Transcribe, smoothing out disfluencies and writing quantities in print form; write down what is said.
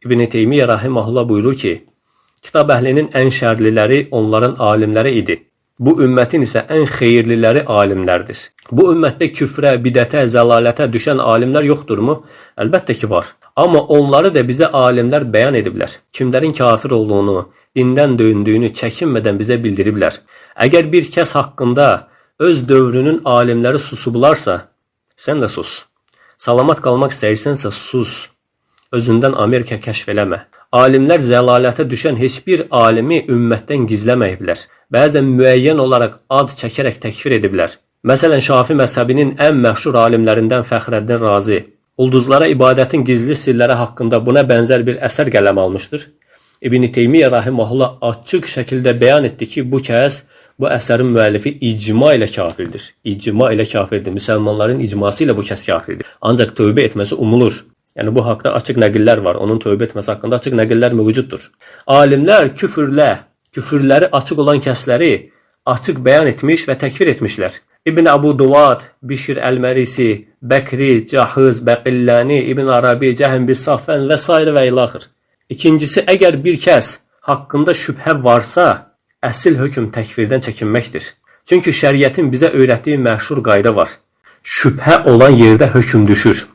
İbn Teymiyyə rahimehullah buyurur ki, kitab əhlinin ən şərliləri onların alimləri idi. Bu ümmətin isə ən xeyirliləri alimlərdir. Bu ümmətdə küfrə, bidətə, zəlalətə düşən alimlər yoxdurmu? Əlbəttə ki var. Amma onları da bizə alimlər bəyan ediblər. Kimlərin kafir olduğunu, dindən döndüyünü çəkinmədən bizə bildiriblər. Əgər bir kəs haqqında öz dövrünün alimləri susublarsa, sən də sus. Salamat qalmaq istəyirsənsə sus. Özündən Amerika kəşf eləmə. Alimlər zəlalətə düşən heç bir alimi ümmətdən gizləməyiblər. Bəzən müəyyən olaraq ad çəkərək təkfir ediblər. Məsələn, Şafi məzhəbinin ən məşhur alimlərindən Fəxrəddin Razi ulduzlara ibadətin gizli sirləri haqqında buna bənzər bir əsər qələm almışdır. İbn Teymiyyə rahimehullah açıq şəkildə bəyan etdi ki, bu kəs bu əsərin müəllifi icma ilə kafirdir. İcma ilə kafirdir. Müsəlmanların icması ilə bu kəs kafirdir. Ancaq tövbə etməsi umulur. Yəni bu haqda açıq nəqillər var. Onun tövbə etməsi haqqında açıq nəqillər mövcuddur. Alimlər küfürləri açıq olan kəsləri açıq bəyan etmiş və təkfir etmişlər. İbn Əbu Duvad, Bişr Əl-Mərisi, Bəkri, Cahız, Bəqillani, İbn Arabi, Cəhm bin Safvən və s. və ilaxır. İkincisi, əgər bir kəs haqqında şübhə varsa, əsl hökm təkfirdən çəkinməkdir. Çünki şəriətin bizə öyrətdiyi məşhur qayda var. Şübhə olan yerdə hökm düşür.